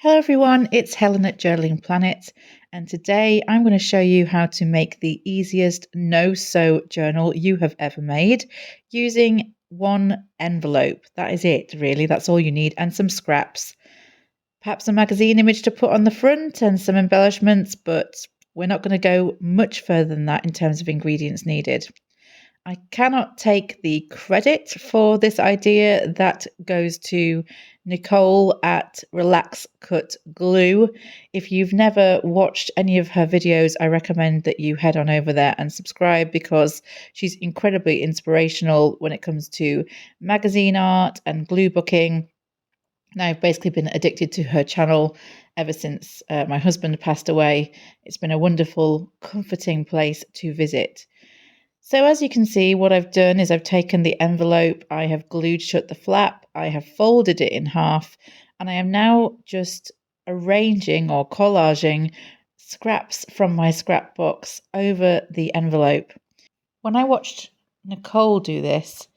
Hello everyone, it's Helen at Journaling Planet, and today I'm going to show you how to make the easiest no-sew journal you have ever made using one envelope. That is it, really. That's all you need, and some scraps. Perhaps a magazine image to put on the front and some embellishments, but we're not going to go much further than that in terms of ingredients needed. I cannot take the credit for this idea. That goes to Nicole at Relax Cut Glue. If you've never watched any of her videos, I recommend that you head on over there and subscribe because she's incredibly inspirational when it comes to magazine art and glue booking. And I've basically been addicted to her channel ever since my husband passed away. It's been a wonderful, comforting place to visit. So as you can see, what I've done is I've taken the envelope, I have glued shut the flap, I have folded it in half, and I am now just arranging or collaging scraps from my scrapbox over the envelope. When I watched Nicole do this,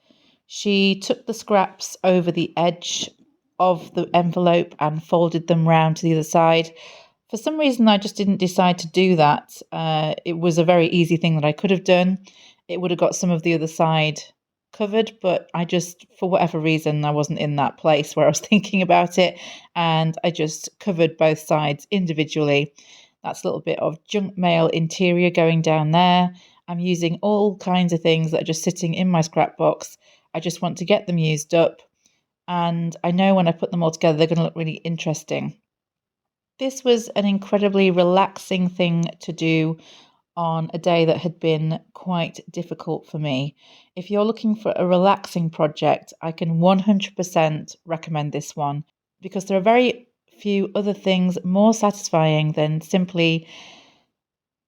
she took the scraps over the edge of the envelope and folded them round to the other side. For some reason, I just didn't decide to do that. It was a very easy thing that I could have done. It would have got some of the other side covered, but I just, for whatever reason, I wasn't in that place where I was thinking about it, and I just covered both sides individually. That's a little bit of junk mail interior going down there. I'm using all kinds of things that are just sitting in my scrap box. I just want to get them used up, and I know when I put them all together, they're going to look really interesting. This was an incredibly relaxing thing to do on a day that had been quite difficult for me. If you're looking for a relaxing project, I can 100% recommend this one because there are very few other things more satisfying than simply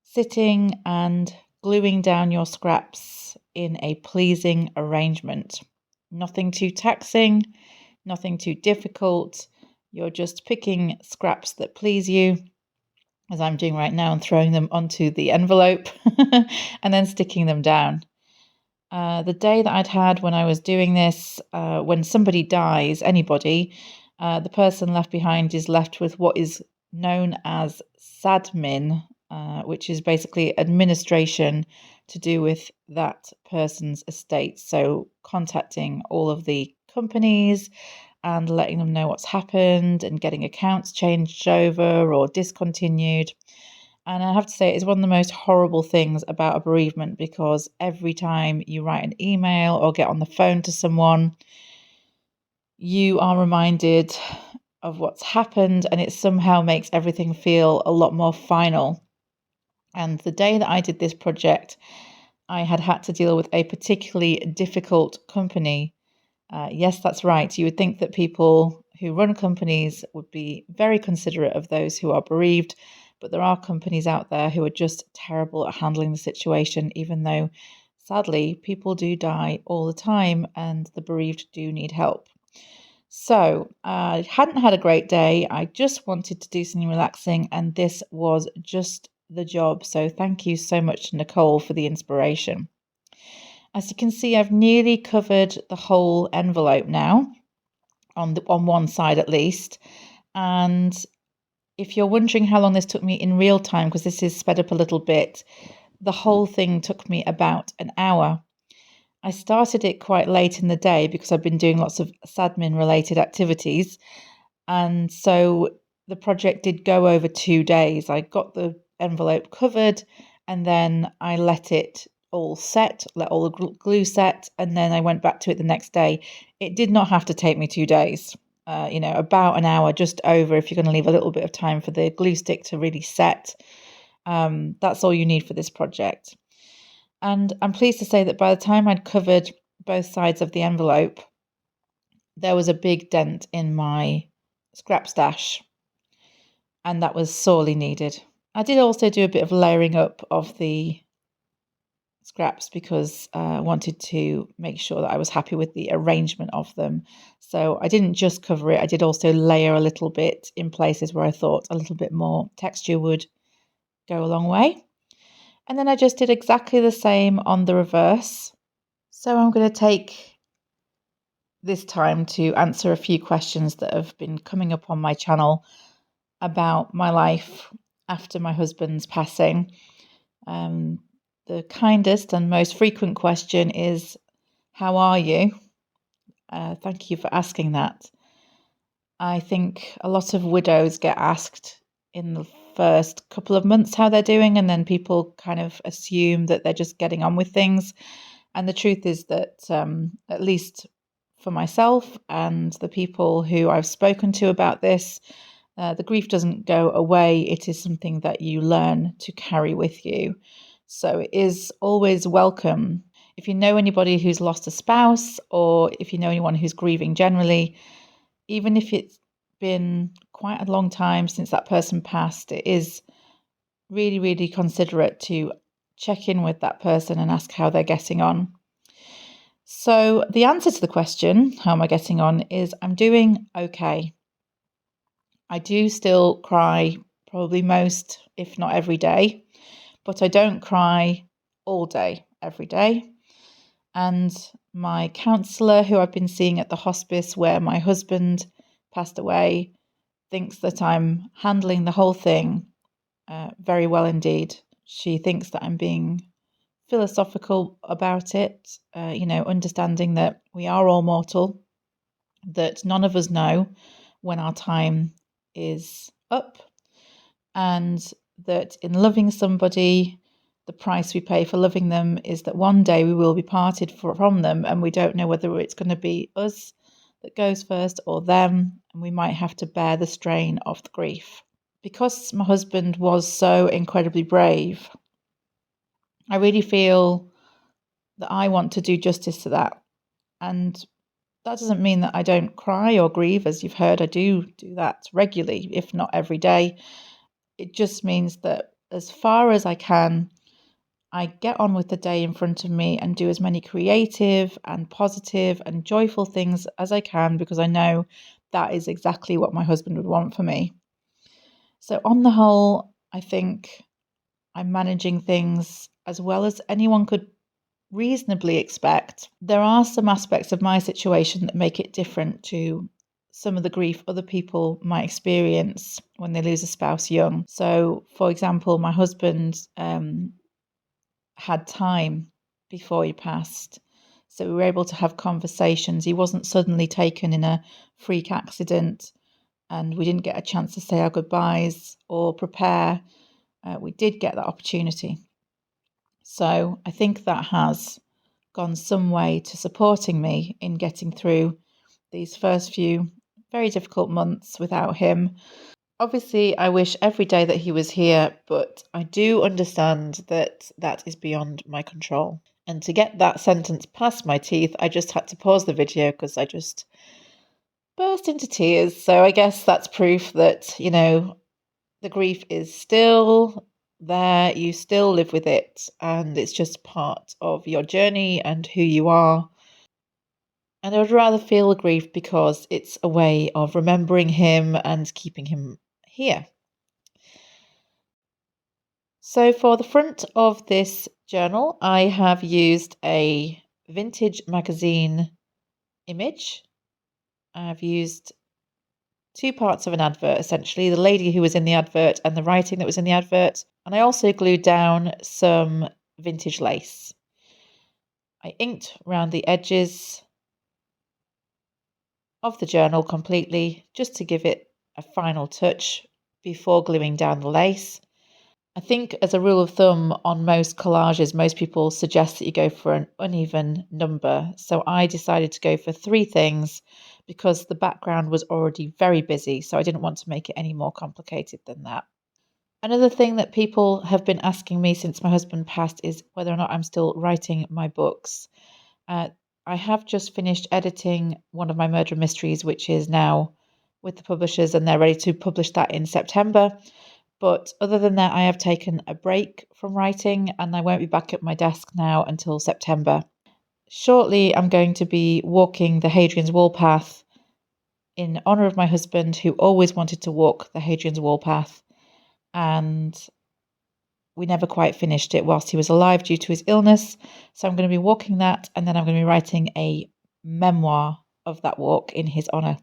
sitting and gluing down your scraps in a pleasing arrangement. Nothing too taxing, nothing too difficult. You're just picking scraps that please you, as I'm doing right now, and throwing them onto the envelope and then sticking them down. The day that I'd had when I was doing this, when somebody dies, anybody, the person left behind is left with what is known as sadmin, which is basically administration to do with that person's estate. So contacting all of the companies and letting them know what's happened and getting accounts changed over or discontinued. And I have to say, it's one of the most horrible things about a bereavement because every time you write an email or get on the phone to someone, you are reminded of what's happened, and it somehow makes everything feel a lot more final. And the day that I did this project, I had to deal with a particularly difficult company. Yes, that's right. You would think that people who run companies would be very considerate of those who are bereaved, but there are companies out there who are just terrible at handling the situation, even though, sadly, people do die all the time and the bereaved do need help. So I hadn't had a great day. I just wanted to do something relaxing, and this was just the job. So thank you so much, Nicole, for the inspiration. As you can see, I've nearly covered the whole envelope now, on one side at least. And if you're wondering how long this took me in real time, because this is sped up a little bit, the whole thing took me about an hour. I started it quite late in the day because I've been doing lots of admin related activities. And so the project did go over 2 days. I got the envelope covered and then I let it all set, let all the glue set, and then I went back to it the next day. It did not have to take me 2 days, about an hour, just over, if you're going to leave a little bit of time for the glue stick to really set. That's all you need for this project. And I'm pleased to say that by the time I'd covered both sides of the envelope, there was a big dent in my scrap stash, and that was sorely needed. I did also do a bit of layering up of the scraps because I wanted to make sure that I was happy with the arrangement of them. So I didn't just cover it, I did also layer a little bit in places where I thought a little bit more texture would go a long way. And then I just did exactly the same on the reverse. So I'm going to take this time to answer a few questions that have been coming up on my channel about my life after my husband's passing. The kindest and most frequent question is, how are you? Thank you for asking that. I think a lot of widows get asked in the first couple of months how they're doing, and then people kind of assume that they're just getting on with things. And the truth is that, at least for myself and the people who I've spoken to about this, the grief doesn't go away. It is something that you learn to carry with you. So it is always welcome. If you know anybody who's lost a spouse, or if you know anyone who's grieving generally, even if it's been quite a long time since that person passed, it is really, really considerate to check in with that person and ask how they're getting on. So the answer to the question, how am I getting on, is I'm doing okay. I do still cry probably most, if not every day, but I don't cry all day, every day. And my counsellor, who I've been seeing at the hospice where my husband passed away, thinks that I'm handling the whole thing very well indeed. She thinks that I'm being philosophical about it, understanding that we are all mortal, that none of us know when our time is up, and that in loving somebody, the price we pay for loving them is that one day we will be parted from them, and we don't know whether it's going to be us that goes first or them, and we might have to bear the strain of the grief. Because my husband was so incredibly brave, I really feel that I want to do justice to that. And that doesn't mean that I don't cry or grieve. As you've heard, I do that regularly, if not every day. It just means that as far as I can, I get on with the day in front of me and do as many creative and positive and joyful things as I can, because I know that is exactly what my husband would want for me. So on the whole, I think I'm managing things as well as anyone could reasonably expect. There are some aspects of my situation that make it different to some of the grief other people might experience when they lose a spouse young. So, for example, my husband had time before he passed. So we were able to have conversations. He wasn't suddenly taken in a freak accident, and we didn't get a chance to say our goodbyes or prepare. We did get that opportunity. So I think that has gone some way to supporting me in getting through these first few very difficult months without him. Obviously, I wish every day that he was here, but I do understand that that is beyond my control. And to get that sentence past my teeth, I just had to pause the video because I just burst into tears. So I guess that's proof that, the grief is still there, you still live with it, and it's just part of your journey and who you are. And I would rather feel the grief because it's a way of remembering him and keeping him here. So for the front of this journal, I have used a vintage magazine image. I've used two parts of an advert, essentially, the lady who was in the advert and the writing that was in the advert. And I also glued down some vintage lace. I inked around the edges of the journal completely, just to give it a final touch before gluing down the lace. I think as a rule of thumb on most collages, most people suggest that you go for an uneven number. So I decided to go for 3 things because the background was already very busy. So I didn't want to make it any more complicated than that. Another thing that people have been asking me since my husband passed is whether or not I'm still writing my books. I have just finished editing one of my murder mysteries, which is now with the publishers, and they're ready to publish that in September. But other than that, I have taken a break from writing, and I won't be back at my desk now until September. Shortly, I'm going to be walking the Hadrian's Wall path in honour of my husband, who always wanted to walk the Hadrian's Wall path, and we never quite finished it whilst he was alive due to his illness. So I'm going to be walking that, and then I'm going to be writing a memoir of that walk in his honour.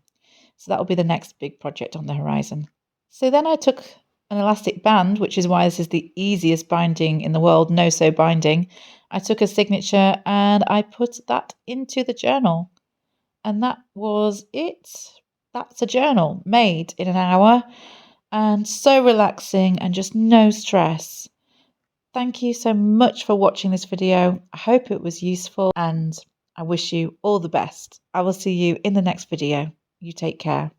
So that will be the next big project on the horizon. So then I took an elastic band, which is why this is the easiest binding in the world, no-sew binding. I took a signature and I put that into the journal. And that was it. That's a journal made in an hour and so relaxing and just no stress. Thank you so much for watching this video. I hope it was useful and I wish you all the best. I will see you in the next video. You take care.